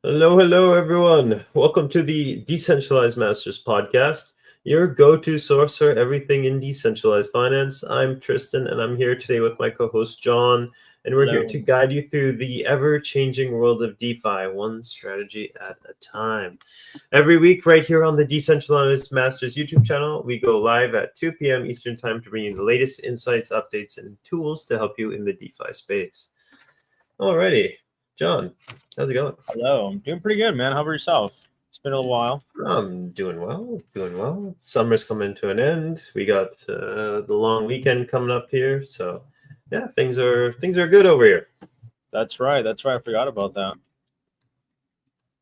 Hello, everyone. Welcome to the Decentralized Masters podcast, your go to source for everything in decentralized finance. I'm Tristan, and I'm here today with my co host, John, and we're here Hello. to guide you through the ever changing world of DeFi, one strategy at a time. Every week, right here on the Decentralized Masters YouTube channel, we go live at 2 p.m. Eastern Time to bring you the latest insights, updates, and tools to help you in the DeFi space. Alrighty, John, how's it going? Hello. I'm doing pretty good, man. How about yourself? It's been a little while. I'm doing well, doing well. Summer's coming to an end. We got the long weekend coming up here, so yeah, things are good over here. That's right. That's right. I forgot about that.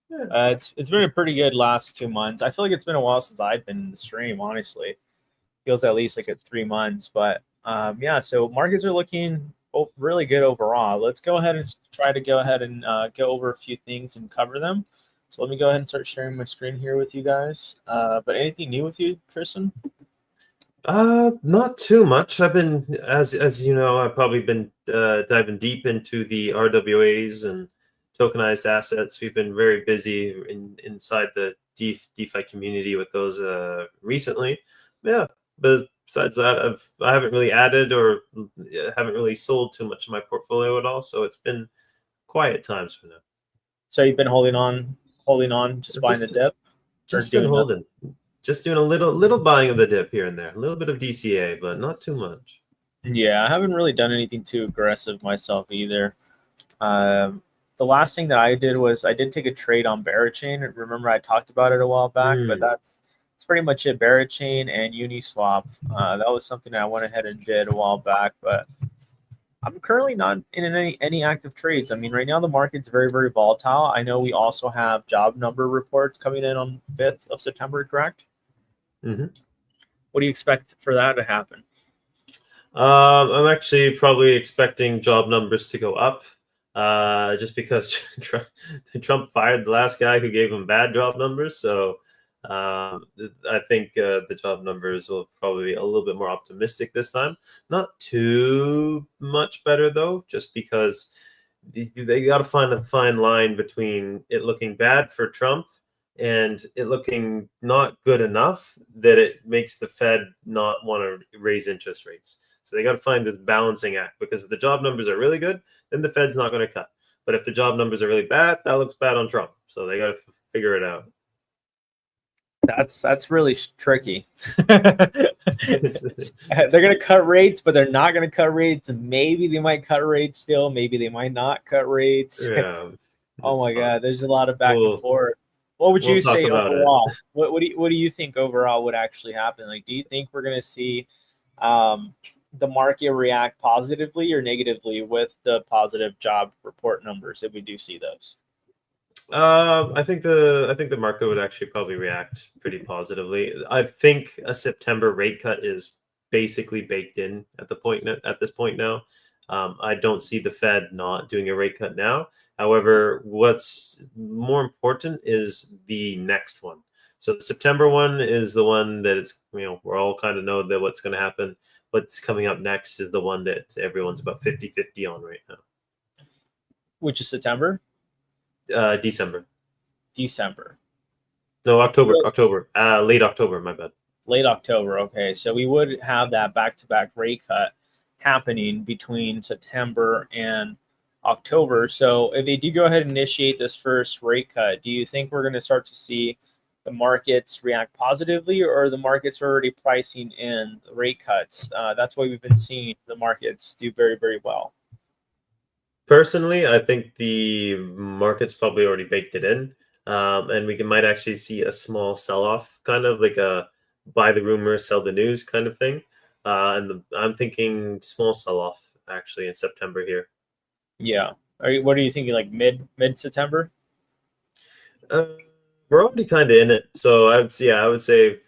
Yeah. It's been a pretty good last 2 months. I feel like it's been a while since I've been in the stream. Honestly, feels at least like 3 months. But yeah. So markets are looking really good overall. Let's go ahead and try to go ahead and go over a few things and cover them. So let me go ahead and start sharing my screen here with you guys. But anything new with you, Tristan? Not too much. I've been, as you know, I've probably been diving deep into the RWAs and tokenized assets. We've been very busy inside the DeFi community with those recently. Yeah, but besides that, I haven't really added or haven't really sold too much of my portfolio at all. So it's been quiet times for now. So you've been holding on, just I've buying the dip or just been doing nothing. holding, just doing a little buying of the dip here and there, a little bit of DCA, but not too much. Yeah, I haven't really done anything too aggressive myself either. Um, the last thing that I did was I did take a trade on Barachain. Remember I talked about it a while back, but Mm. that's pretty much it. Barachain and Uniswap. That was something that I went ahead and did a while back, but I'm currently not in any active trades. I mean, right now the market's very volatile. I know we also have job number reports coming in on 5th of September, correct? Hmm. What do you expect for that to happen? I'm actually probably expecting job numbers to go up, just because Trump fired the last guy who gave him bad job numbers. So I think the job numbers will probably be a little bit more optimistic this time. Not too much better though, just because they got to find a fine line between it looking bad for Trump and it looking not good enough that it makes the Fed not want to raise interest rates. So they got to find this balancing act, because if the job numbers are really good, then the Fed's not going to cut. But if the job numbers are really bad, that looks bad on Trump. So they got to figure it out. That's really tricky. They're gonna cut rates, but they're not gonna cut rates. Maybe they might cut rates still. Maybe they might not cut rates. Yeah, Oh it's my fun. God, there's a lot of back and We'll forth. What would we'll you talk say about it. overall? What do you think overall would actually happen? Like, do you think we're gonna see um, the market react positively or negatively with the positive job report numbers if we do see those? I think the market would actually probably react pretty positively. I think a September rate cut is basically baked in at this point now. I don't see the Fed not doing a rate cut now. However, what's more important is the next one. So the September one is the one that it's, we're all kind of know that what's going to happen. What's coming up next is the one that everyone's about 50-50 on right now. Which is September, December. December. No, October. Late October, my bad. Late October. Okay, so we would have that back-to-back rate cut happening between September and October. So if they do go ahead and initiate this first rate cut, do you think we're going to start to see the markets react positively, or the markets are already pricing in the rate cuts? That's why we've been seeing the markets do very well. Personally, I think the market's probably already baked it in, and might actually see a small sell-off, kind of like a buy the rumor, sell the news kind of thing. I'm thinking small sell-off actually in September here. Yeah. What are you thinking? Like mid September? Uh, we're already kind of in it, so I would say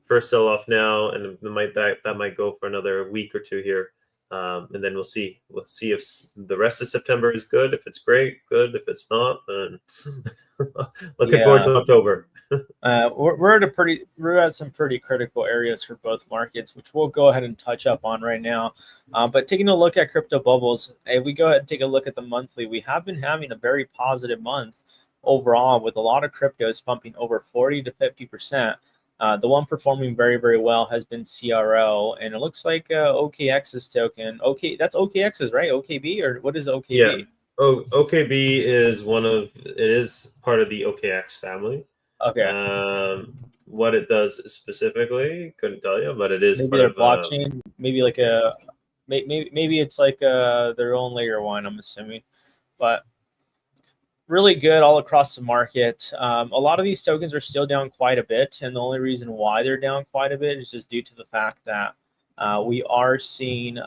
first sell-off now, and that might go for another week or two here. And then we'll see. We'll see if the rest of September is good. If it's great, good. If it's not, then looking forward Yeah. to October. We're at some pretty critical areas for both markets, which we'll go ahead and touch up on right now. But taking a look at crypto bubbles, if we go ahead and take a look at the monthly, we have been having a very positive month. overall, with a lot of cryptos pumping over 40 to 50%. The one performing very, very well has been CRO, and it looks like OKX's token. Okay, that's OKX's, right? OKB, or what is Yeah. OKB? OKB is it is part of the OKX family. Okay, What it does specifically, couldn't tell you, but it is maybe part their of blockchain, maybe like a maybe it's like their own layer one. I'm assuming, but really good all across the market. A lot of these tokens are still down quite a bit, and the only reason why they're down quite a bit is just due to the fact that we are seeing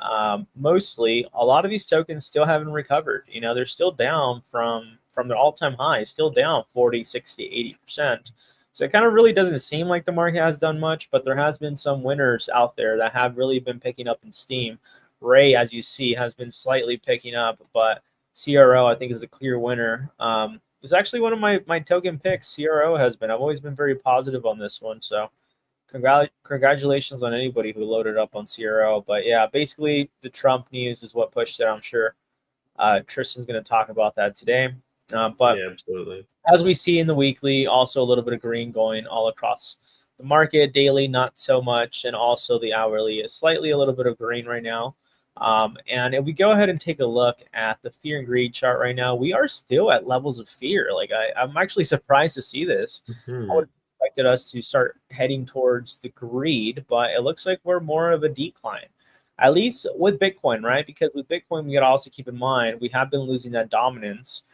mostly a lot of these tokens still haven't recovered. You know, they're still down from their all-time high, still down 40, 60, 80%. So it kind of really doesn't seem like the market has done much, but there has been some winners out there that have really been picking up in steam. Ray, as you see, has been slightly picking up, but CRO, I think, is a clear winner. It's actually one of my token picks. CRO has been. I've always been very positive on this one. So congratulations on anybody who loaded up on CRO. But yeah, basically the Trump news is what pushed it. I'm sure Tristan's going to talk about that today. But yeah, absolutely. as we see in the weekly, also a little bit of green going all across the market. Daily, not so much, and also the hourly is slightly a little bit of green right now. And if we go ahead and take a look at the fear and greed chart right now, we are still at levels of fear. Like I'm actually surprised to see this. I would Mhm. have expected us to start heading towards the greed, but it looks like we're more of a decline. At least with Bitcoin, right? Because with Bitcoin, we got to also keep in mind we have been losing that dominance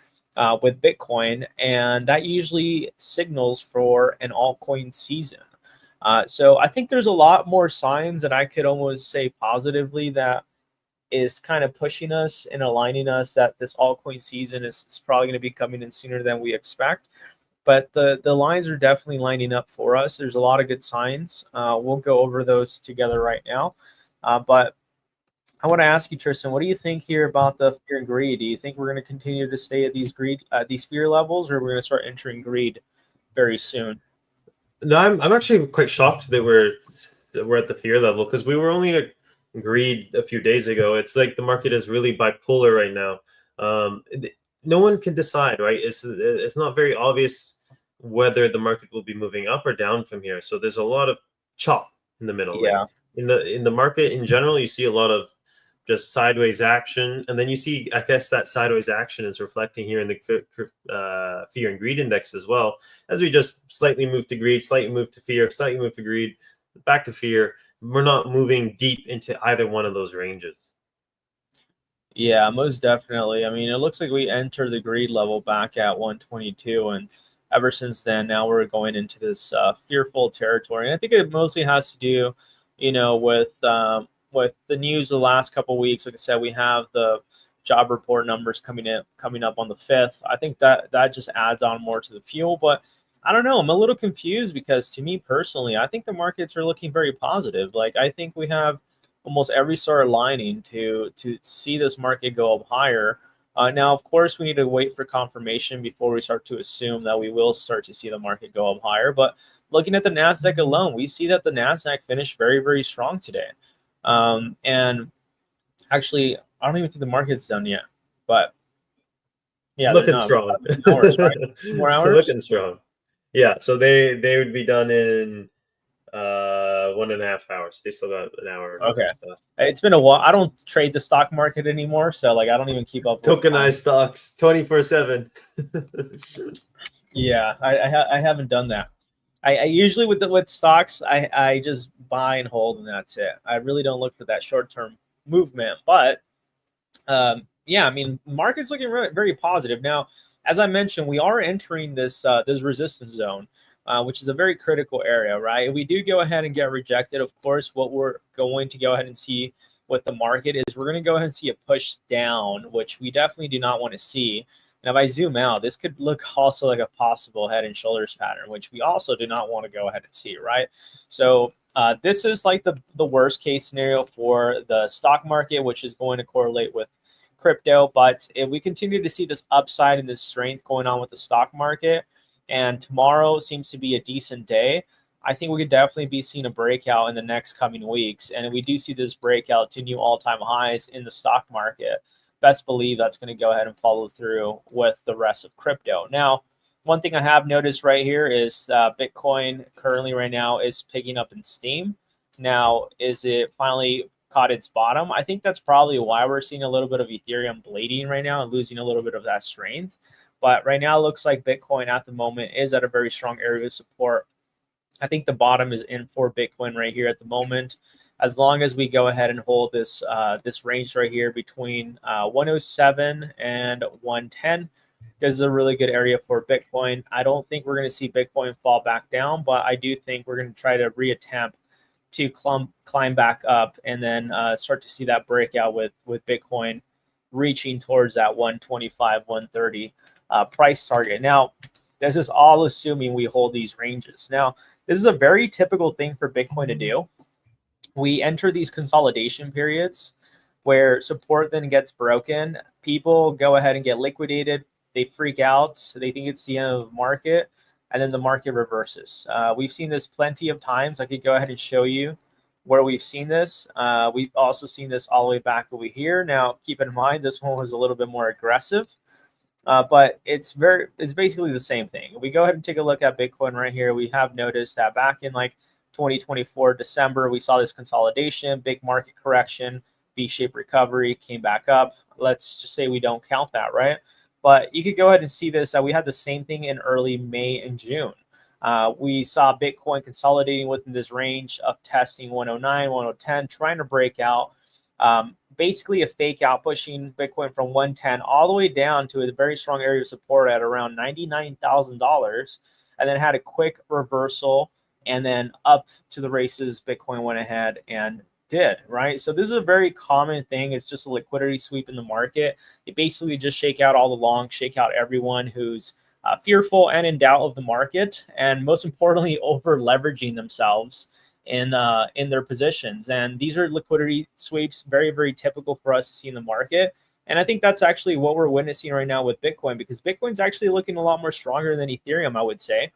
with Bitcoin, and that usually signals for an altcoin season. So I think there's a lot more signs that I could almost say positively that is kind of pushing us and aligning us that this altcoin season is probably going to be coming in sooner than we expect. But the lines are definitely lining up for us. There's a lot of good signs. We'll go over those together right now. But I want to ask you, Tristan, what do you think here about the fear and greed? Do you think we're going to continue to stay at these fear levels, or we're going to start entering greed very soon? No, I'm actually quite shocked that we're at the fear level because we were only at greed a few days ago. It's like the market is really bipolar right now. No one can decide, right? It's not very obvious whether the market will be moving up or down from here. So there's a lot of chop in the middle. Like Yeah, in the market in general, you see a lot of just sideways action, and then you see, I guess, that sideways action is reflecting here in the fear and greed index as well, as we just slightly move to greed, slightly move to fear, slightly move to greed, back to fear. We're not moving deep into either one of those ranges. yeah, most definitely. I mean, it looks like we entered the greed level back at 122, and ever since then, now we're going into this fearful territory. And I think it mostly has to do, with the news the last couple of weeks. Like I said, we have the job report numbers coming up on the 5th. I think that just adds on more to the fuel, but I don't know. I'm a little confused because to me personally, I think the markets are looking very positive. Like I think we have almost every sort of lining to see this market go up higher. Now, of course, we need to wait for confirmation before we start to assume that we will start to see the market go up higher. But looking at the Nasdaq alone, we see that the Nasdaq finished very, very strong today. And actually, I don't even think the market's done yet. But yeah, they're Looking not. We strong. have 2 hours, right? 2 more hours. Looking strong. Yeah, so they would be done in 1.5 hours. They still got an hour Okay. left. It's been a while. I don't trade the stock market anymore, so like I don't even keep up with Tokenized stocks 24/7. Yeah, I haven't done that. I usually with stocks, I just buy and hold and that's it. I really don't look for that short term movement. But yeah, I mean, market's looking very positive now. As I mentioned, we are entering this resistance zone, which is a very critical area, right? If we do go ahead and get rejected, of course, what we're going to go ahead and see with the market is we're going to go ahead and see a push down, which we definitely do not want to see. And if I zoom out, this could look also like a possible head and shoulders pattern, which we also do not want to go ahead and see, right? So this is like the worst case scenario for the stock market, which is going to correlate with crypto. But if we continue to see this upside and this strength going on with the stock market, and tomorrow seems to be a decent day, I think we could definitely be seeing a breakout in the next coming weeks. And if we do see this breakout to new all-time highs in the stock market, best believe that's going to go ahead and follow through with the rest of crypto. Now, One thing I have noticed right here is Bitcoin currently right now is picking up in steam. Now, is it finally caught its bottom? I think that's probably why we're seeing a little bit of Ethereum bleeding right now and losing a little bit of that strength. But right now, it looks like Bitcoin at the moment is at a very strong area of support. I think the bottom is in for Bitcoin right here at the moment. As long as we go ahead and hold this range right here between 107 and 110, this is a really good area for Bitcoin. I don't think we're going to see Bitcoin fall back down, but I do think we're going to try to reattempt to climb back up and then start to see that breakout with Bitcoin reaching towards that 125, 130 price target. Now, this is all assuming we hold these ranges. Now, this is a very typical thing for Bitcoin to do. We enter these consolidation periods where support then gets broken. People go ahead and get liquidated. They freak out. They think it's the end of the market, and then the market reverses. We've seen this plenty of times. I could go ahead and show you where we've seen this. We've also seen this all the way back over here. Now, keep in mind, this one was a little bit more aggressive. But it's basically the same thing. We go ahead and take a look at Bitcoin right here. We have noticed that back in like 2024 December, we saw this consolidation, big market correction, V-shaped recovery, came back up. Let's just say we don't count that, right? But you could go ahead and see this. We had the same thing in early May and June. We saw Bitcoin consolidating within this range of testing 109, 110, trying to break out. Basically a fake out, pushing Bitcoin from 110 all the way down to a very strong area of support at around $99,000, and then had a quick reversal, and then up to the races Bitcoin went ahead and did, right? So this is a very common thing. It's just a liquidity sweep in the market. They basically just shake out all the longs, shake out everyone who's fearful and in doubt of the market, and most importantly, over leveraging themselves in their positions. And these are liquidity sweeps, very, very typical for us to see in the market. And I think that's actually what we're witnessing right now with Bitcoin, because Bitcoin's actually looking a lot more stronger than Ethereum, I would say,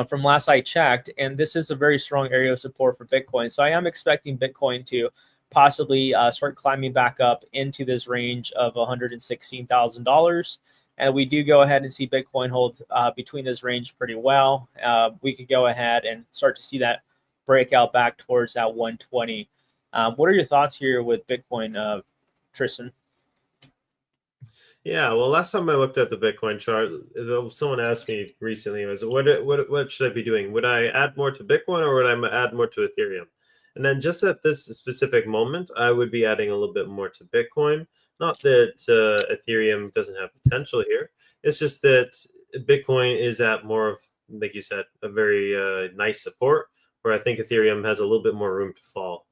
from last I checked. And this is a very strong area of support for Bitcoin. So I am expecting Bitcoin to possibly start climbing back up into this range of $116,000. And we do go ahead and see Bitcoin hold between this range pretty well. We could go ahead and start to see that breakout back towards that 120. What are your thoughts here with Bitcoin, Tristan? Yeah, well, last time I looked at the Bitcoin chart, someone asked me recently, was what should I be doing? Would I add more to Bitcoin or would I add more to Ethereum? And then just at this specific moment, I would be adding a little bit more to Bitcoin. Not that Ethereum doesn't have potential here. It's just that Bitcoin is at more of, like you said, a very nice support, where I think Ethereum has a little bit more room to fall.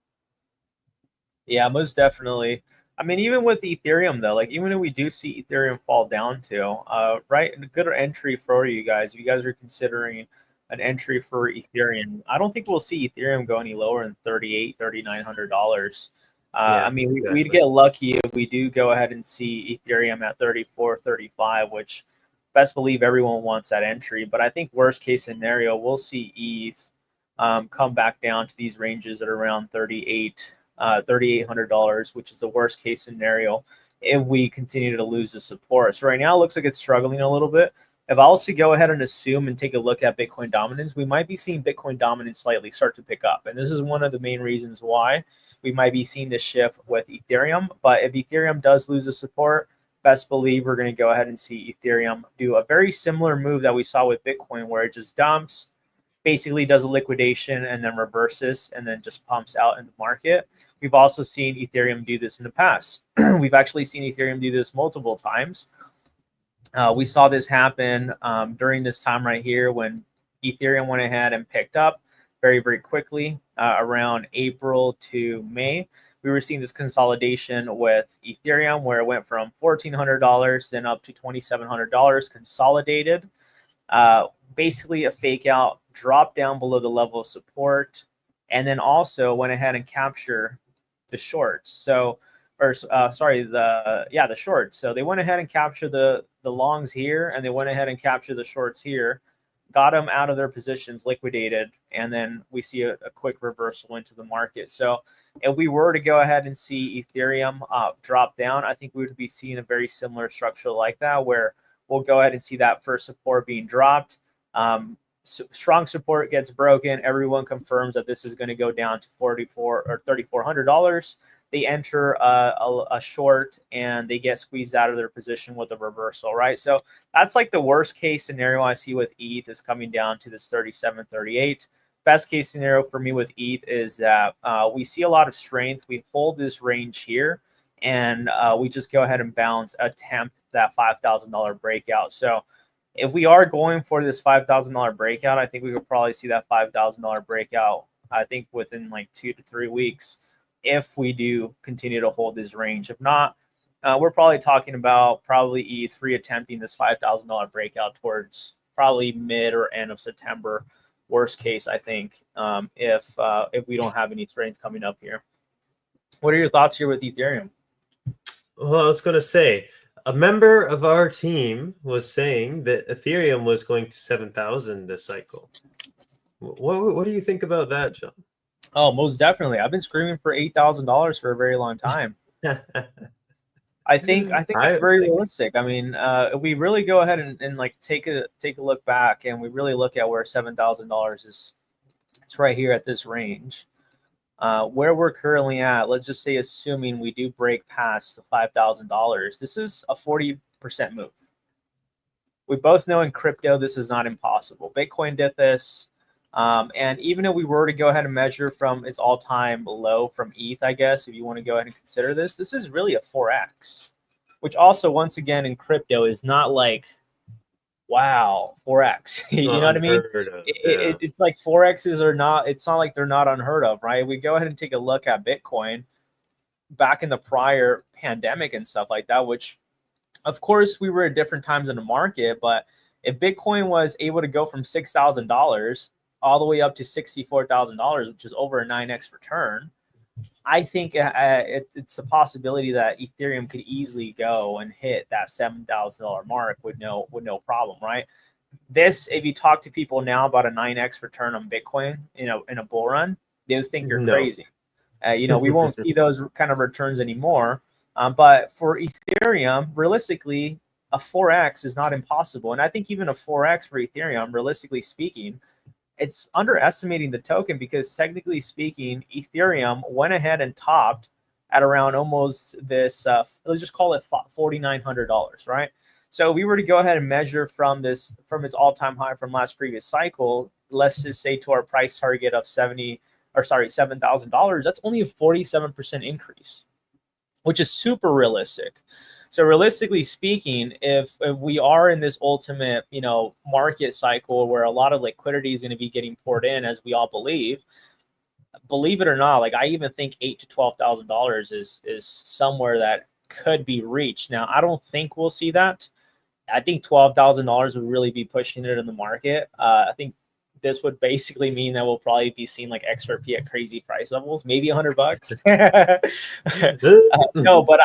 Yeah, most definitely. I mean, even with Ethereum though, like even if we do see Ethereum fall down to, right, a good entry for you guys. If you guys are considering an entry for Ethereum, I don't think we'll see Ethereum go any lower than $3,800, $3,900. I Yeah, mean, we'd exactly. get lucky if we do go ahead and see Ethereum at 34, 35, which best believe everyone wants that entry. But I think worst case scenario, we'll see ETH come back down to these ranges at around $3,800, which is the worst case scenario if we continue to lose the support. So right now it looks like it's struggling a little bit. If I also go ahead and assume and take a look at Bitcoin dominance, we might be seeing Bitcoin dominance slightly start to pick up. And this is one of the main reasons why we might be seeing this shift with Ethereum. But if Ethereum does lose the support, best believe we're going to go ahead and see Ethereum do a very similar move that we saw with Bitcoin, where it just dumps, basically does a liquidation and then reverses and then just pumps out in the market. We've also seen Ethereum do this in the past. We've actually seen Ethereum do this multiple times. We saw this happen during this time right here when Ethereum went ahead and picked up very, very quickly around April to May. We were seeing this consolidation with Ethereum where it went from $1,400 then up to $2,700 consolidated. Basically a fake out, drop down below the level of support, and then also went ahead and capture the shorts. So, the shorts. So they went ahead and captured the longs here, and they went ahead and captured the shorts here, got them out of their positions, liquidated, and then we see a quick reversal into the market. So if we were to go ahead and see Ethereum drop down, I think we would be seeing a very similar structure like that, where we'll go ahead and see that first support being dropped. Strong support gets broken. Everyone confirms that this is going to go down to $44 or $3,400. They enter a short and they get squeezed out of their position with a reversal, right? So that's like the worst case scenario I see with ETH is coming down to this 37.38. Best case scenario for me with ETH is that we see a lot of strength. We hold this range here and we just go ahead and bounce, attempt that $5,000 breakout. So if we are going for this $5,000 breakout, I think we could probably see that $5,000 breakout, I think within like 2 to 3 weeks, if we do continue to hold this range. If not, we're probably talking about probably E3 attempting this $5,000 breakout towards probably mid or end of September. Worst case, I think, if we don't have any strength coming up here. What are your thoughts here with Ethereum? Well, I was going to say, a member of our team was saying that Ethereum was going to 7,000 this cycle. What do you think about that, John? Oh, most definitely. I've been screaming for $8,000 for a very long time. I think it's very realistic. I mean, if we really go ahead and like take a look back and we really look at where $7,000 is, it's right here at this range. Where we're currently at, let's just say, assuming we do break past the $5,000, this is a 40% move. We both know in crypto this is not impossible. Bitcoin did this. And even if we were to go ahead and measure from its all-time low from ETH, I guess, if you want to go ahead and consider this, this is really a 4x, which also, once again, in crypto is not like, wow, 4x. You know what I mean? It's like 4x's are not, it's not like they're not unheard of, right? We go ahead and take a look at Bitcoin back in the prior pandemic and stuff like that, which, of course, we were at different times in the market, but if Bitcoin was able to go from $6,000 all the way up to $64,000, which is over a 9x return, I think it's a possibility that Ethereum could easily go and hit that $7,000 mark with no problem, right? This, if you talk to people now about a 9x return on Bitcoin in a bull run, they would think you're crazy. We won't see those kind of returns anymore. But for Ethereum, realistically, a 4x is not impossible. And I think even a 4x for Ethereum, realistically speaking, it's underestimating the token because technically speaking, Ethereum went ahead and topped at around almost this, let's just call it $4,900, right? So if we were to go ahead and measure from its all-time high from last previous cycle, let's just say to our price target of $7,000, that's only a 47% increase, which is super realistic. So realistically speaking, if we are in this ultimate, market cycle where a lot of liquidity is going to be getting poured in, as we all believe it or not, like I even think $8,000 to $12,000 is somewhere that could be reached. Now, I don't think we'll see that. I think $12,000 would really be pushing it in the market. I think this would basically mean that we'll probably be seeing like XRP at crazy price levels, maybe $100. No, but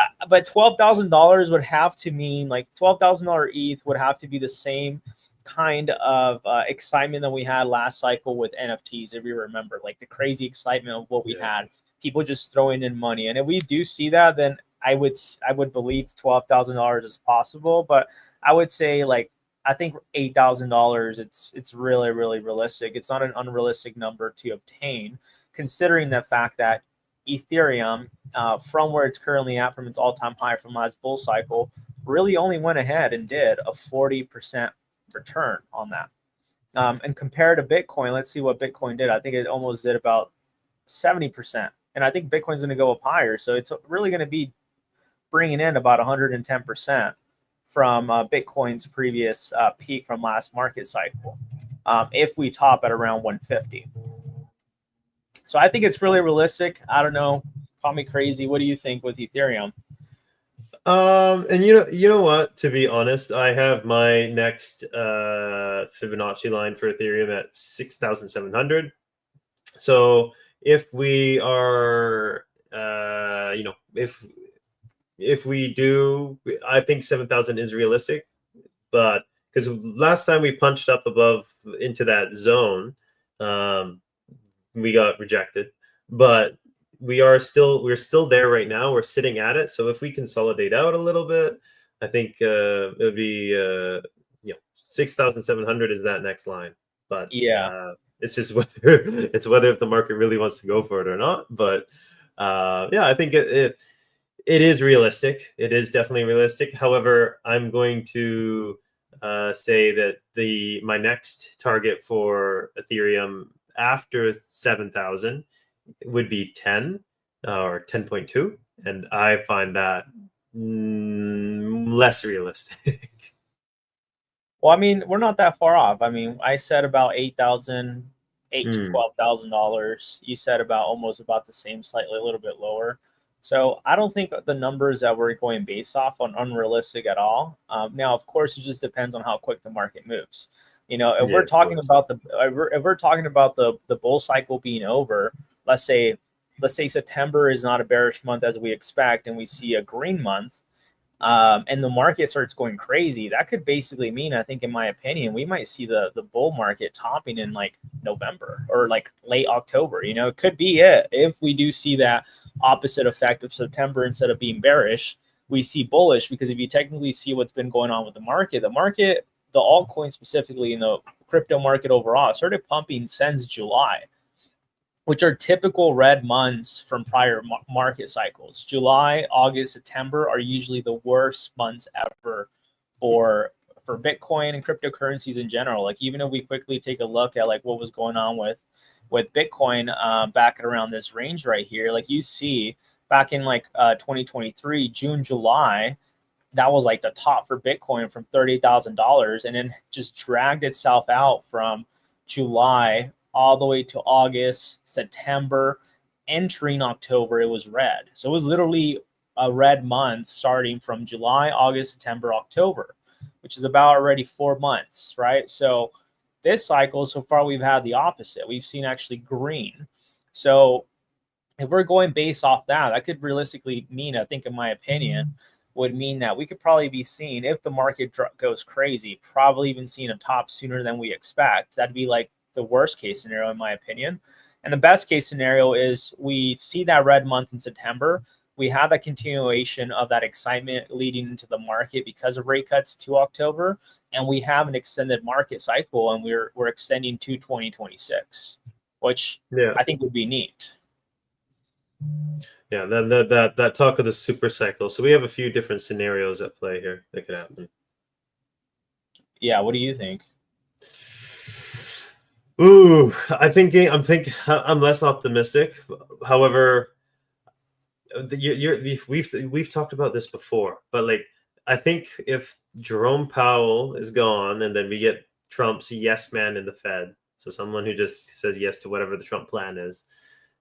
$12,000 would have to mean like $12,000 ETH would have to be the same kind of excitement that we had last cycle with NFTs. If you remember, like the crazy excitement of what we had, people just throwing in money. And if we do see that, then I would believe $12,000 is possible. But I would say I think $8,000, it's really, really realistic. It's not an unrealistic number to obtain, considering the fact that Ethereum, from where it's currently at, from its all-time high from last bull cycle, really only went ahead and did a 40% return on that. And compared to Bitcoin, let's see what Bitcoin did. I think it almost did about 70%. And I think Bitcoin's going to go up higher. So it's really going to be bringing in about 110%. From Bitcoin's previous peak from last market cycle, if we top at around 150. So I think it's really realistic. I don't know. Call me crazy. What do you think with Ethereum? And you know what? To be honest, I have my next Fibonacci line for Ethereum at 6,700. So if we are, if we do, I think 7,000 is realistic, but because last time we punched up above into that zone, we got rejected. But we're still there right now. We're sitting at it. So if we consolidate out a little bit, I think it would be 6,700 is that next line, but Yeah. it's just whether if the market really wants to go for it or not. But yeah, I think it is realistic. It is definitely realistic. However, I'm going to say that my next target for Ethereum after 7,000 would be 10 or 10.2, and I find that less realistic. Well, I mean, we're not that far off. I mean, I said about 8,000, eight to Mm, $12,000. You said about almost about the same, slightly a little bit lower. So I don't think the numbers that we're going based off on unrealistic at all. Now, of course, it just depends on how quick the market moves. You know, if yeah, we're of talking course. about if we're talking about the bull cycle being over, let's say September is not a bearish month as we expect, and we see a green month, and the market starts going crazy, that could basically mean, I think, in my opinion, we might see the bull market topping in like November or like late October. You know, it could be it if we do see that opposite effect of September. Instead of being bearish, we see bullish, because if you technically see what's been going on with the market, the altcoin specifically in the crypto market overall started pumping since July, which are typical red months from prior market cycles. July, August, September are usually the worst months ever for Bitcoin and cryptocurrencies in general. Like, even if we quickly take a look at like what was going on with Bitcoin back at around this range right here, like you see back in like 2023 June, July, that was like the top for Bitcoin from $30,000, and then just dragged itself out from July all the way to August, September, entering October. It was red. So it was literally a red month starting from July, August, September, October, which is about already 4 months, right? So this cycle, so far, we've had the opposite. We've seen actually green. So if we're going based off that, that could realistically mean, I think, in my opinion, would mean that we could probably be seeing, if the market goes crazy, probably even seeing a top sooner than we expect. That'd be like the worst case scenario, in my opinion. And the best case scenario is we see that red month in September. We have that continuation of that excitement leading into the market because of rate cuts to October, and we have an extended market cycle, and we're extending to 2026, which Yeah, I think would be neat. yeah. Then that talk of the super cycle. So we have a few different scenarios at play here that could happen. Yeah, what do you think? Ooh, I'm less optimistic. However, we've talked about this before, but like, I think if Jerome Powell is gone and then we get Trump's yes man in the Fed, so someone who just says yes to whatever the Trump plan is,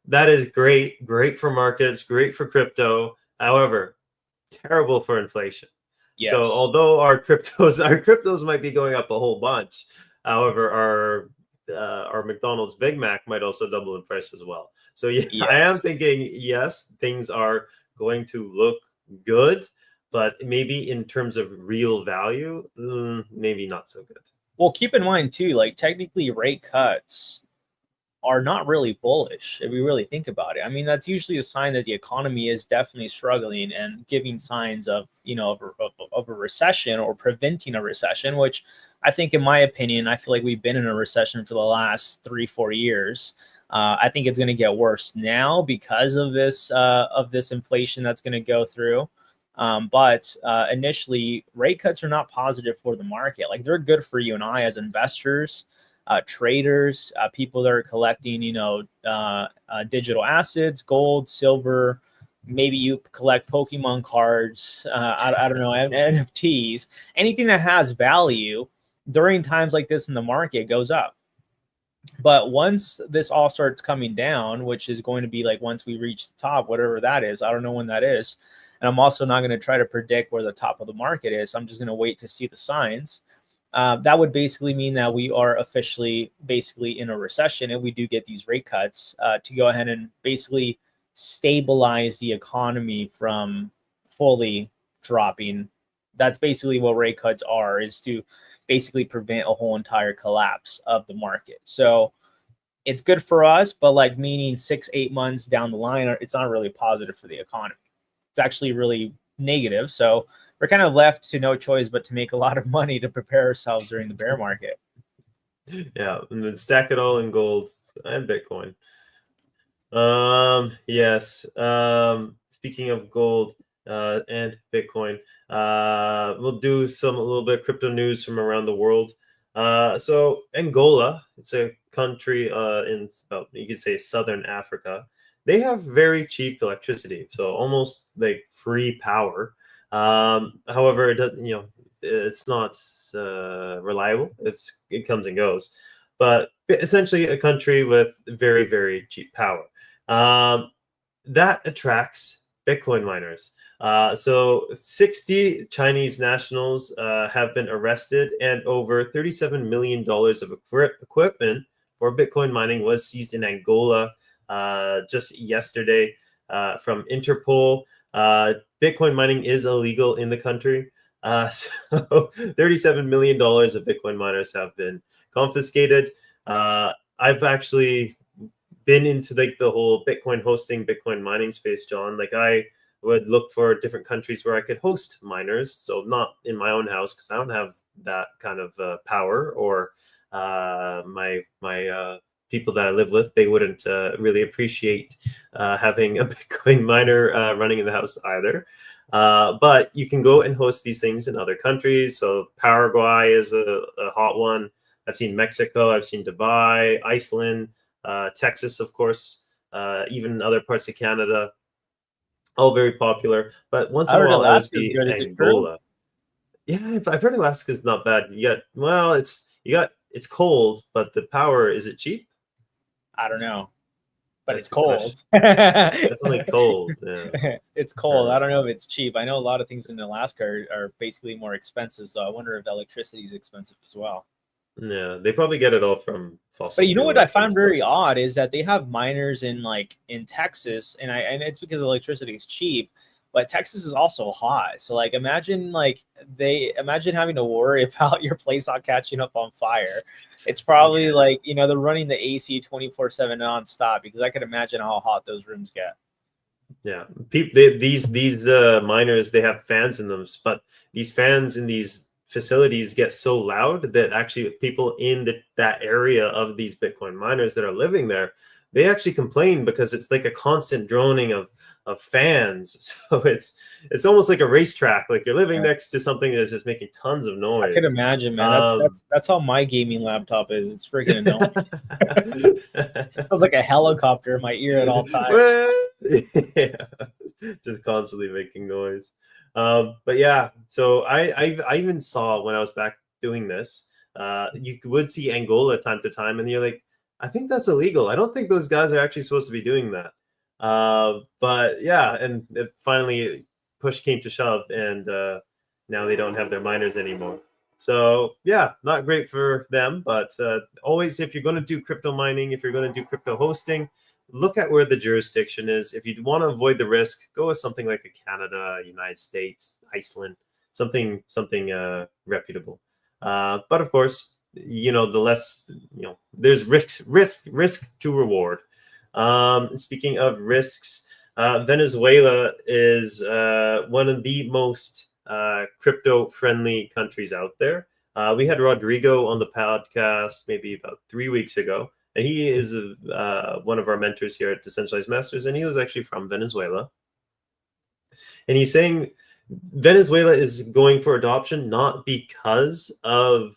that is great for markets, great for crypto. However, terrible for inflation. So Yes. although our cryptos might be going up a whole bunch, however, our McDonald's Big Mac might also double in price as well. So yeah, I am Yes. thinking yes, things are going to look good, but maybe in terms of real value, maybe not so good. Well, keep in mind too, like technically rate cuts are not really bullish if we really think about it. I mean, that's usually a sign that the economy is definitely struggling and giving signs of, of a recession or preventing a recession, which I think, in my opinion, I feel like we've been in a recession for the last 3-4 years. I think it's going to get worse now because of this inflation that's going to go through. But initially, rate cuts are not positive for the market. Like, they're good for you and I as investors, traders, people that are collecting, digital assets, gold, silver. Maybe you collect Pokemon cards. I don't know, NFTs. Anything that has value during times like this in the market goes up. But once this all starts coming down, which is going to be like once we reach the top, whatever that is, I don't know when that is. And I'm also not going to try to predict where the top of the market is. I'm just going to wait to see the signs. That would basically mean that we are officially basically in a recession, and we do get these rate cuts to go ahead and basically stabilize the economy from fully dropping. That's basically what rate cuts are, is to basically prevent a whole entire collapse of the market. So it's good for us, but like meaning 6-8 months down the line, it's not really positive for the economy. It's actually really negative. So we're kind of left to no choice but to make a lot of money to prepare ourselves during the bear market. Yeah, and then stack it all in gold and Bitcoin. Yes. Speaking of gold and Bitcoin, we'll do a little bit of crypto news from around the world. So Angola, it's a country in about, you could say, southern Africa. They have very cheap electricity, so almost like free power. However, it doesn't, it's not reliable. It comes and goes, but essentially a country with very, very cheap power. Um, that attracts Bitcoin miners. So 60 Chinese nationals have been arrested, and over $37 million of equipment for Bitcoin mining was seized in Angola just yesterday from Interpol. Bitcoin mining is illegal in the country. So $37 million of Bitcoin miners have been confiscated. I've actually been into like the whole Bitcoin hosting, Bitcoin mining space, John. Like I would look for different countries where I could host miners. So not in my own house because I don't have that kind of power, or my people that I live with, they wouldn't really appreciate having a Bitcoin miner running in the house either. But you can go and host these things in other countries. So Paraguay is a hot one. I've seen Mexico, I've seen Dubai, Iceland, Texas, of course, even other parts of Canada, all very popular. But once I in a heard while, I would Alaska's see good. Is it true? Angola. Yeah, I've heard Alaska's not bad. It's cold, but the power, is it cheap? I don't know, but That's it's the question. cold. Definitely cold. Yeah. It's cold. I don't know if it's cheap. I know a lot of things in Alaska are basically more expensive, so I wonder if electricity is expensive as well. Yeah, they probably get it all from But fossil you know fuel, what I I suppose. found very odd is that they have miners in in Texas, and it's because electricity is cheap, but Texas is also hot. So like imagine having to worry about your place not catching up on fire. It's probably Yeah. like they're running the AC 24/7 nonstop because I could imagine how hot those rooms get. Yeah, these miners, they have fans in them, but these fans in these facilities get so loud that actually people in that area of these Bitcoin miners that are living there, they actually complain because it's like a constant droning of fans. So it's almost like a racetrack. Like you're living next to something that's just making tons of I could noise. imagine, man. That's Um, that's that's how my gaming laptop is. It's freaking annoying. Sounds like a helicopter in my ear at all times. Well, yeah, just constantly making noise. But yeah, so I even saw when I was back doing this, you would see Angola time to time, and you're like, I think that's illegal. I don't think those guys are actually supposed to be doing that. But yeah, and it finally push came to shove, and now they don't have their miners anymore. So yeah, not great for them. But always, if you're going to do crypto mining, if you're going to do crypto hosting, look at where the jurisdiction is. If you want to avoid the risk, go with something like a Canada, United States, Iceland, something reputable. But of course, the less, there's risk to reward. Speaking of risks, Venezuela is one of the most crypto friendly countries out there. We had Rodrigo on the podcast maybe about 3 weeks ago, and he is one of our mentors here at Decentralized Masters, and he was actually from Venezuela. And he's saying Venezuela is going for adoption not because of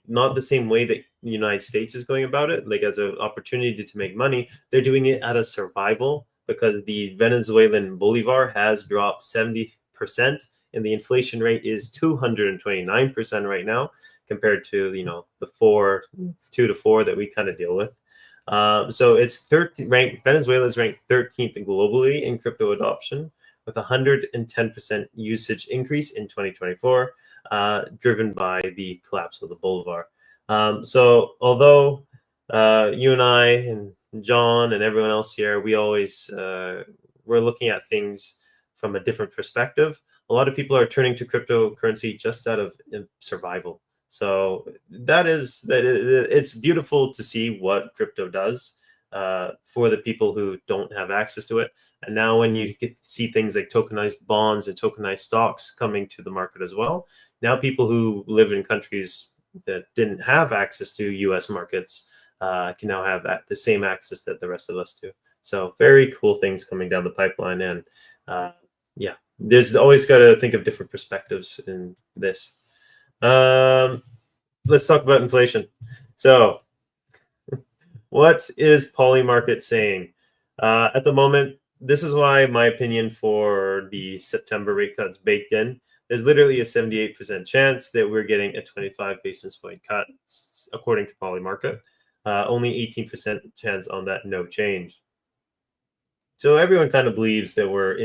not the same way that the United States is going about it, like as an opportunity to make money. They're doing it out of survival because the Venezuelan bolivar has dropped 70%, and the inflation rate is 229% right now, compared to the 2 to 4 that we kind of deal with. So it's 13th ranked. Venezuela is ranked 13th globally in crypto adoption, with 110% usage increase in 2024, driven by the collapse of the bolivar. So although you and I and John and everyone else here, we're looking at things from a different perspective. A lot of people are turning to cryptocurrency just out of survival. So it's beautiful to see what crypto does. for the people who don't have access to it. And now when you see things like tokenized bonds and tokenized stocks coming to the market as well, now people who live in countries that didn't have access to US markets can now have the same access that the rest of us do. So very cool things coming down the pipeline. And yeah, there's always got to think of different perspectives in this. Let's talk about inflation. So what is Polymarket saying? At the moment, this is why my opinion for the September rate cuts baked in. There's literally a 78% chance that we're getting a 25 basis point cut, according to Polymarket. Only 18% chance on that no change. So everyone kind of believes that we're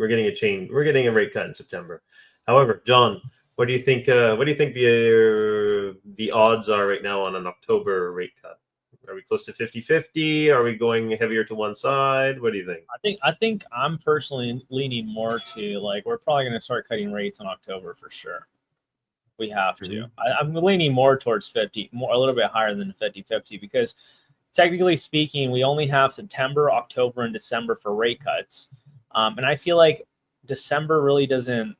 getting a change. We're getting a rate cut in September. However, John, what do you think? What do you think the odds are right now on an October rate cut? Are we close to 50-50? Are we going heavier to one side? What do you think? I think I'm personally leaning more to like we're probably going to start cutting rates in October for sure. We have to. I'm leaning more towards 50, more a little bit higher than 50-50 because technically speaking, we only have September, October, and December for rate cuts, and I feel like December really doesn't.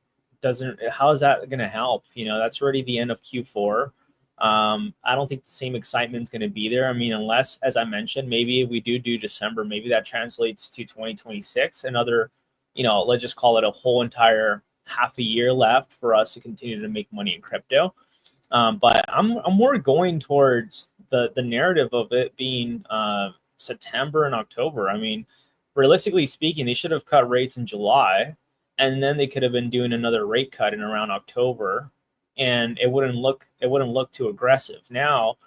How is that going to help? You know, that's already the end of Q4. I don't think the same excitement is going to be there. I mean, unless, as I mentioned, maybe if we do December, maybe that translates to 2026, another, you know, let's just call it a whole entire half a year left for us to continue to make money in crypto. But I'm more going towards the narrative of it being September and October. I mean, realistically speaking, they should have cut rates in July, and then they could have been doing another rate cut in around October, and it wouldn't look too aggressive. Now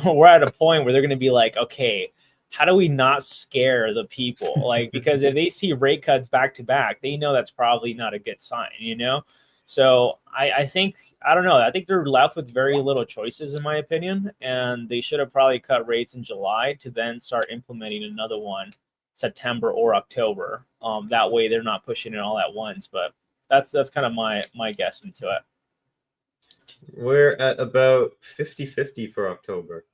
we're at a point where they're going to be like, okay, how do we not scare the people? Like, because if they see rate cuts back to back, they know that's probably not a good sign, you know? So I think, I don't know, I think they're left with very little choices in my opinion, and they should have probably cut rates in July to then start implementing another one September or October. That way they're not pushing it all at once, but that's kind of my guess into it. We're at about 50-50 for October.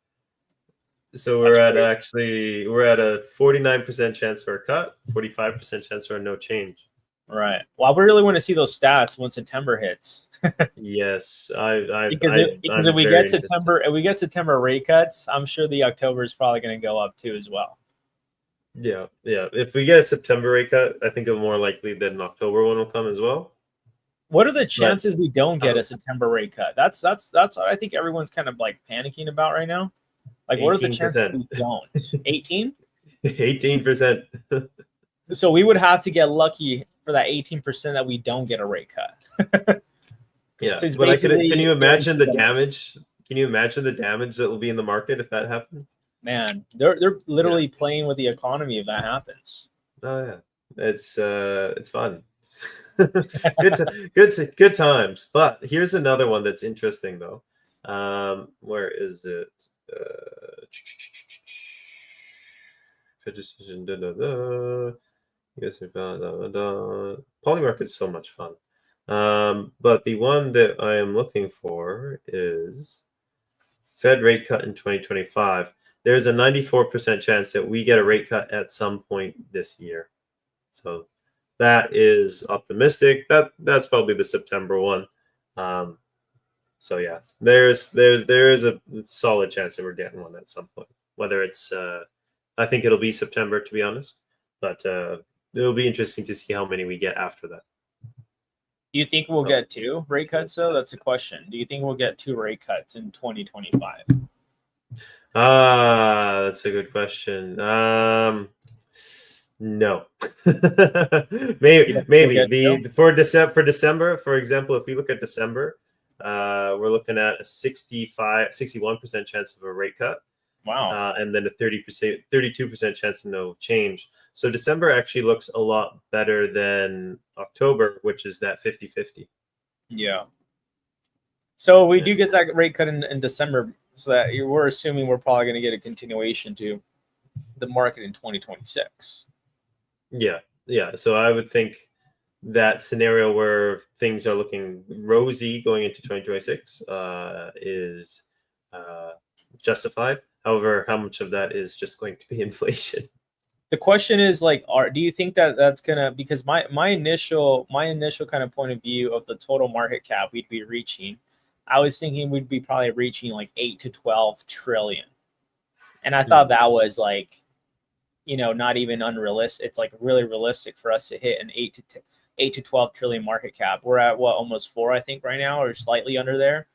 So we're at a 49% chance for a cut, 45% chance for a no change. Right. Well, we really want to see those stats when September hits. Yes, because if we get September rate cuts, I'm sure the October is probably going to go up too as well. Yeah. If we get a September rate cut, I think it's more likely that an October one will come as well. What are the chances we don't get a September rate cut? That's what I think everyone's kind of like panicking about right now. Like, 18%. What are the chances we don't? 18? 18%. So we would have to get lucky for that 18% that we don't get a rate cut. Yeah, so but can you imagine the damage? Can you imagine the damage that will be in the market if that happens? Man, they're literally playing with the economy if that happens. Oh yeah, it's fun. good times. But here's another one that's interesting though. Where is it? For decision. Yes, Polymarket is so much fun. But the one that I am looking for is Fed rate cut in 2025. There's a 94% chance that we get a rate cut at some point this year. So that is optimistic. That's probably the September one. So yeah, there is a solid chance that we're getting one at some point. Whether it's I think it'll be September, to be honest, but it'll be interesting to see how many we get after that. Do you think we'll get 2 rate cuts though? That's a question. Do you think we'll get 2 rate cuts in 2025? That's a good question. No. maybe for December, for example, if we look at December, we're looking at a 61% chance of a rate cut. Wow. And then a 32% chance of no change. So December actually looks a lot better than October, which is that 50-50. Yeah. So we do get that rate cut in December, so that we're assuming we're probably going to get a continuation to the market in 2026. Yeah. So I would think that scenario where things are looking rosy going into 2026 is justified. However, how much of that is just going to be inflation? The question is like, do you think that that's gonna, because my initial kind of point of view of the total market cap we'd be reaching, I was thinking we'd be probably reaching like 8 to 12 trillion, and I thought that was like, not even unrealistic. It's like really realistic for us to hit an 8 to 12 trillion market cap. We're at what, almost 4, I think, right now, or slightly under there.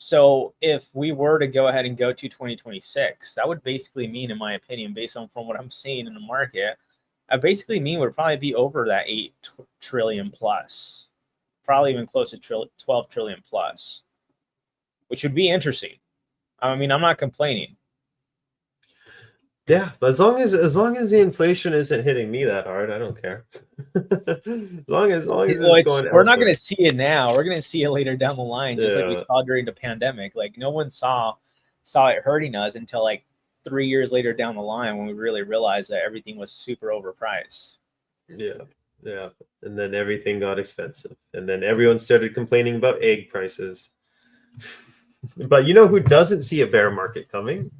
So if we were to go ahead and go to 2026, that would basically mean, in my opinion, based on from what I'm seeing in the market, I basically mean would probably be over that 8 trillion plus, probably even close to 12 trillion plus, which would be interesting. I mean, I'm not complaining. Yeah, but as long as the inflation isn't hitting me that hard, I don't care. as long as it's going We're not elsewhere. going to see it now. We're going to see it later down the line, just like we Yeah. saw during the pandemic. Like no one saw it hurting us until like 3 years later down the line, when we really realized that everything was super overpriced. Yeah, yeah. And then everything got expensive. And then everyone started complaining about egg prices. But you know who doesn't see a bear market coming?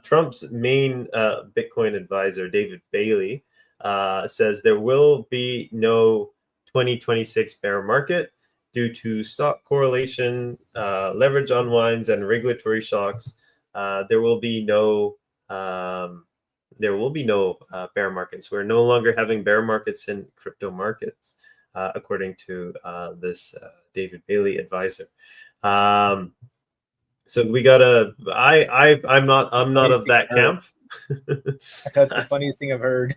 Trump's main Bitcoin advisor, David Bailey, says there will be no 2026 bear market due to stock correlation, leverage unwinds, and regulatory shocks. There will be no bear markets. We're no longer having bear markets in crypto markets, according to this David Bailey advisor. So we gotta. I'm not of that camp. That's the funniest thing I've heard.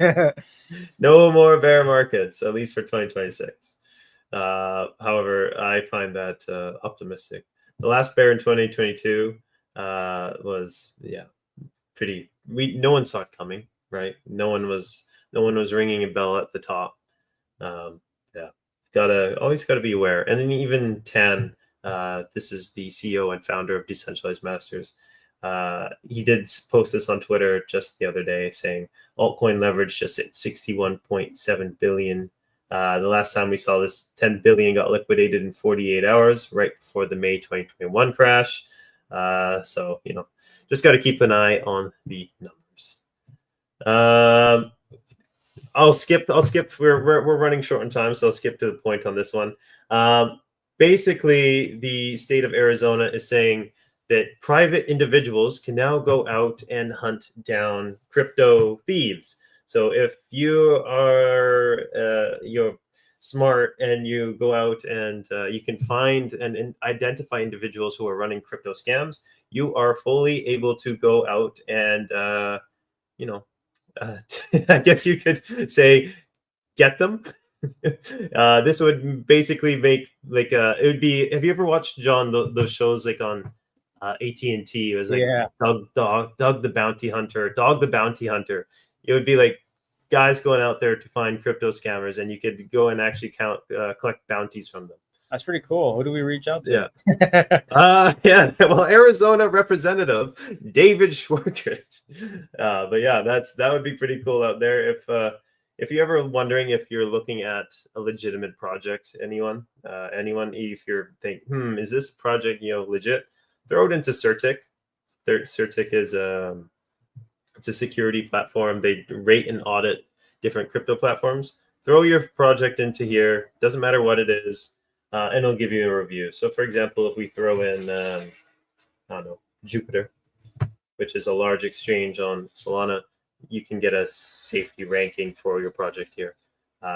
No more bear markets, at least for 2026. However, I find that optimistic. The last bear in 2022 was pretty. No one saw it coming, right? No one was ringing a bell at the top. Yeah, always gotta be aware. And then even Tan, this is the CEO and founder of Decentralized Masters. He did post this on Twitter just the other day, saying altcoin leverage just at 61.7 billion. The last time we saw this, 10 billion got liquidated in 48 hours, right before the May 2021 crash. So just got to keep an eye on the numbers. I'll skip. We're running short on time, so I'll skip to the point on this one. Basically, the state of Arizona is saying that private individuals can now go out and hunt down crypto thieves. So if you are you're smart and you go out and you can find and identify individuals who are running crypto scams, you are fully able to go out and I guess you could say get them. This would basically make like it would be. Have you ever watched John those shows like on AT&T? It was like Doug the Bounty Hunter, Dog the Bounty Hunter. It would be like guys going out there to find crypto scammers, and you could go and actually collect bounties from them. That's pretty cool. Who do we reach out to? Yeah. Well, Arizona Representative David Schwartz. But yeah, that would be pretty cool out there. If you're ever wondering if you're looking at a legitimate project, anyone, if you're thinking, is this project legit? Throw it into Certic. Certic is it's a security platform. They rate and audit different crypto platforms. Throw your project into here. Doesn't matter what it is. And it'll give you a review. So, for example, if we throw in, I don't know, Jupiter, which is a large exchange on Solana, you can get a safety ranking for your project here.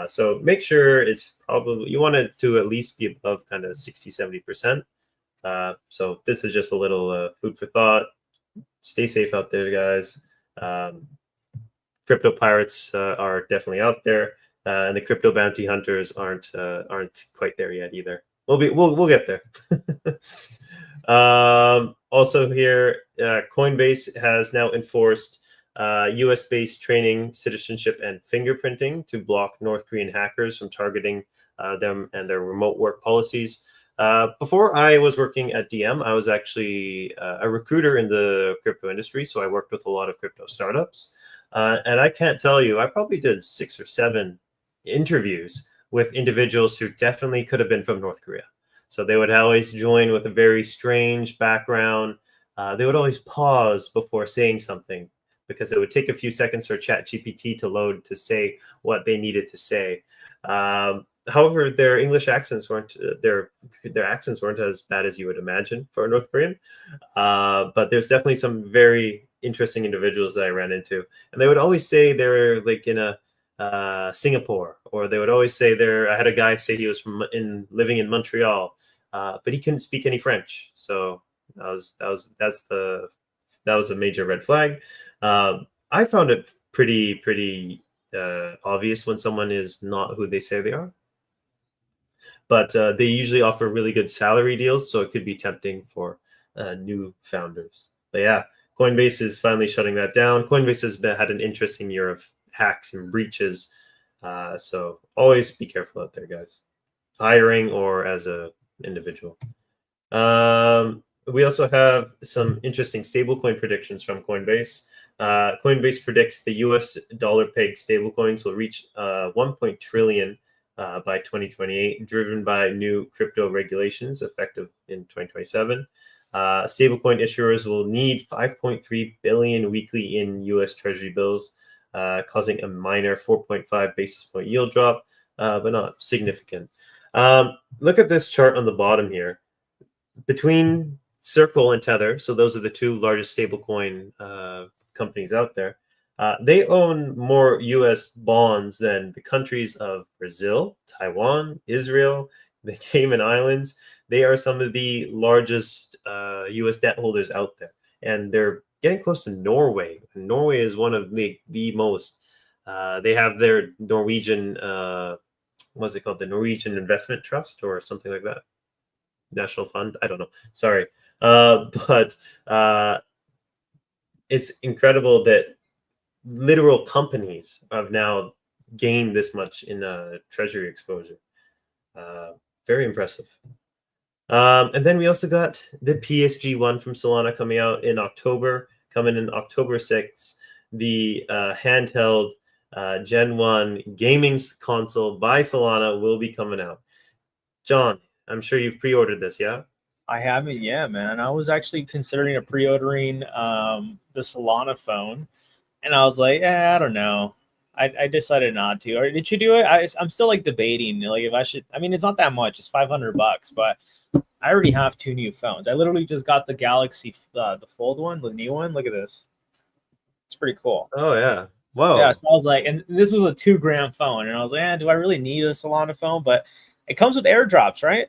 So make sure you want it to at least be above kind of 60, 70%. So this is just a little food for thought. Stay safe out there, guys. Crypto pirates are definitely out there. And the crypto bounty hunters aren't quite there yet either. We'll get there. Also here, Coinbase has now enforced U.S.-based training, citizenship, and fingerprinting to block North Korean hackers from targeting them and their remote work policies. Before I was working at DM, I was actually a recruiter in the crypto industry, so I worked with a lot of crypto startups. And I can't tell you, I probably did 6 or 7 interviews with individuals who definitely could have been from North Korea. So they would always join with a very strange background. they would always pause before saying something because it would take a few seconds for ChatGPT to load to say what they needed to say. However, their English accents weren't their accents weren't as bad as you would imagine for a North Korean. But there's definitely some very interesting individuals that I ran into, and they would always say they're like in a Singapore, or they would always say they're. I had a guy say he was living in Montreal, but he couldn't speak any French, so that was a major red flag. I found it pretty obvious when someone is not who they say they are, but they usually offer really good salary deals, so it could be tempting for new founders. But yeah, Coinbase is finally shutting that down. Coinbase has had an interesting year of hacks and breaches, so always be careful out there, guys, hiring or as a individual. We also have some interesting stablecoin predictions from Coinbase. Coinbase predicts the US dollar peg stablecoins will reach 1 trillion by 2028, driven by new crypto regulations effective in 2027. Stablecoin issuers will need 5.3 billion weekly in US Treasury bills, causing a minor 4.5 basis point yield drop, but not significant. Look at this chart on the bottom here. Between Circle and Tether, so those are the two largest stablecoin companies out there, they own more U.S. bonds than the countries of Brazil, Taiwan, Israel, the Cayman Islands. They are some of the largest U.S. debt holders out there, and they're getting close to Norway. Norway is one of the most. They have their Norwegian, what's it called? The Norwegian Investment Trust or something like that. National Fund. I don't know. Sorry. But it's incredible that literal companies have now gained this much in treasury exposure. Very impressive. And then we also got the PSG1 from Solana coming out in October, coming in October 6th. The handheld Gen 1 gaming console by Solana will be coming out. John, I'm sure you've pre-ordered this, yeah? I haven't yet, man. I was actually considering pre-ordering the Solana phone, and I was like, I don't know. I decided not to. Or did you do it? I'm still like debating, like if I should. I mean, it's not that much. It's $500, but I already have two new phones. I literally just got the Galaxy, the Fold one, the new one. Look at this. It's pretty cool. Oh yeah. Whoa. Yeah. So I was like, and this was a 2 gram phone, and I was like, do I really need a Solana phone? But it comes with airdrops, right?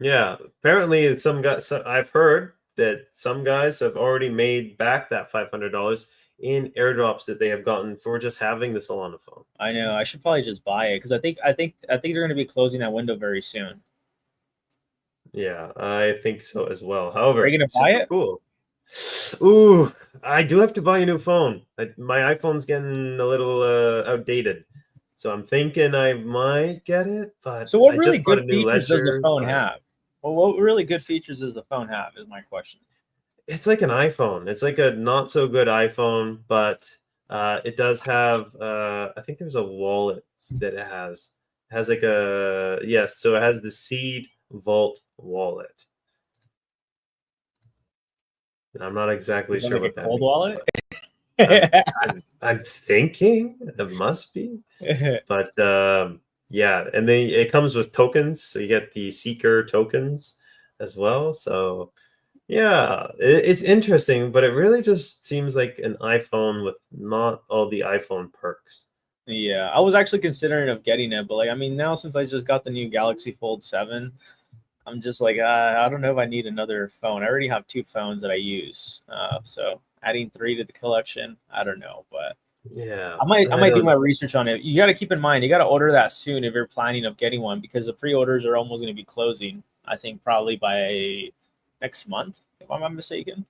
Yeah. Apparently, some guys. I've heard that some guys have already made back that $500 in airdrops that they have gotten for just having the Solana phone. I know. I should probably just buy it because I think they're going to be closing that window very soon. Yeah, I think so as well. However, Are you going to buy it? cool. Ooh, I do have to buy a new phone. My iPhone's getting a little outdated, so I'm thinking I might get it. But So, what I really just bought a good new features does the ledger. phone have? Well, what really good features does the phone have? Is my question. It's like an iPhone. It's like a not so good iPhone, but it does have. I think there's a wallet that it has. It has like a yes. So it has the Seed Vault wallet. I'm not exactly Is that sure like a what that cold means, wallet? but I'm thinking it must be. But yeah, and then it comes with tokens, so you get the Seeker tokens as well. So yeah, it's interesting, but it really just seems like an iPhone with not all the iPhone perks. Yeah, I was actually considering of getting it, but like, I mean, now since I just got the new Galaxy Fold 7, I'm just like, I don't know if I need another phone. I already have two phones that I use, so adding three to the collection, I don't know, but Yeah, I I might do my don't. research on it. You got to keep in mind, you got to order that soon if you're planning of getting one because the pre-orders are almost going to be closing. I think probably by next month, if I'm not mistaken.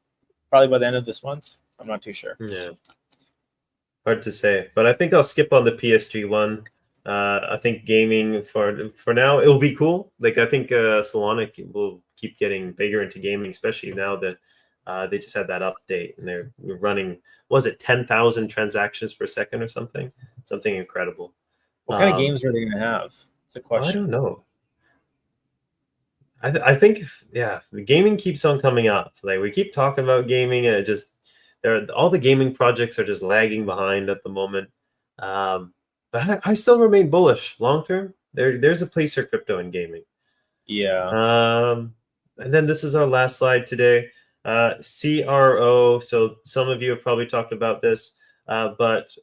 Probably by the end of this month. I'm not too sure. Yeah, hard to say, but I think I'll skip on the PSG one. I think gaming for now it will be cool. Like I think Solana will keep getting bigger into gaming, especially now that they just had that update and they're running. Was it 10,000 transactions per second or something? Something incredible. What kind of games are they going to have? It's a I question. don't know. I think the gaming keeps on coming up. Like we keep talking about gaming, and it just all the gaming projects are just lagging behind at the moment. But I still remain bullish long term. There's a place for crypto in gaming. Yeah. And then this is our last slide today. CRO. So some of you have probably talked about this, but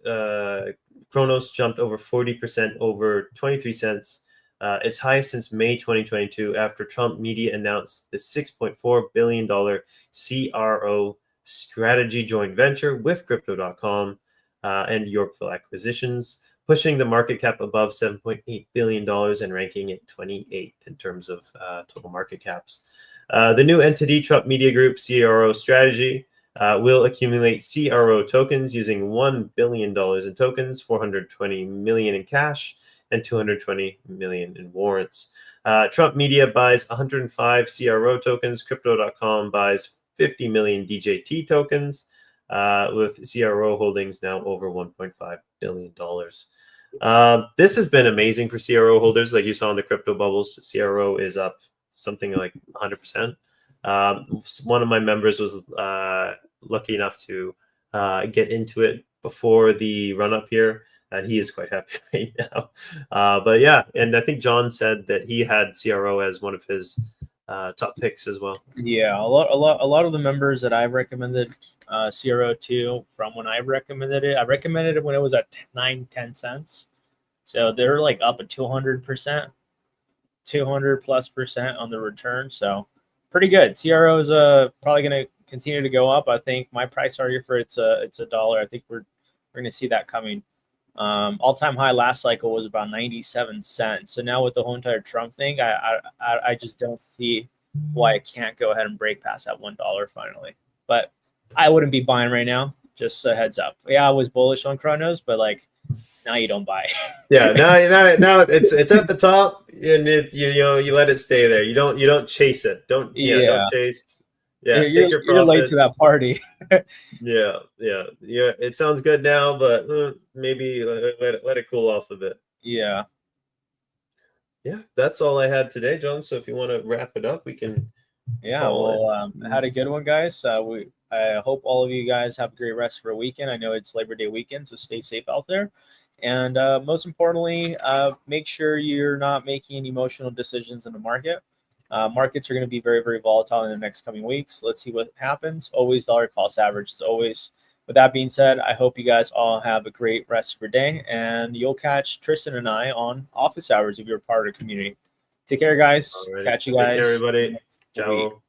Kronos jumped over 40% over 23 cents. Its highest since May 2022 after Trump media announced the $6.4 billion CRO strategy joint venture with Crypto.com and Yorkville Acquisitions, pushing the market cap above $7.8 billion and ranking it 28th in terms of total market caps. The new entity, Trump Media Group CRO Strategy, will accumulate CRO tokens using $1 billion in tokens, $420 million in cash, and $220 million in warrants. Trump Media buys 105 CRO tokens. Crypto.com buys 50 million DJT tokens, with CRO holdings now over $1.5 billion. This has been amazing for CRO holders. Like you saw in the crypto bubbles, CRO is up something like 100%. One of my members was lucky enough to get into it before the run up here, and he is quite happy right now. But yeah, and I think John said that he had CRO as one of his top picks as well. Yeah, a lot of the members that I've recommended CRO to from when I recommended it when it was at 9-10 cents. So they're like up at 200%, 200+% on the return. So pretty good. CRO is probably going to continue to go up. I think my price target for it's a dollar. I think we're going to see that coming. All-time high last cycle was about 97 cents. So now with the whole entire Trump thing, I just don't see why it can't go ahead and break past that $1 finally. But I wouldn't be buying right now. Just a heads up. Yeah, I was bullish on Kronos, but like now you don't buy. Yeah, now it's at the top, and you let it stay there. You don't chase it. Don't chase. Yeah, take your profits. You're late to that party. Yeah. It sounds good now, but maybe let it cool off a bit. Yeah. Yeah, that's all I had today, John. So if you want to wrap it up, we can. Yeah, well, had a good one, guys. I hope all of you guys have a great rest of your weekend. I know it's Labor Day weekend, so stay safe out there. And most importantly, make sure you're not making emotional decisions in the market. Markets are going to be very, very volatile in the next coming weeks. Let's see what happens. Always dollar cost average as always. With that being said, I hope you guys all have a great rest of your day, and you'll catch Tristan and I on office hours if you're part of the community. Take care, guys. Alrighty. Catch you guys. Take care, everybody. Ciao.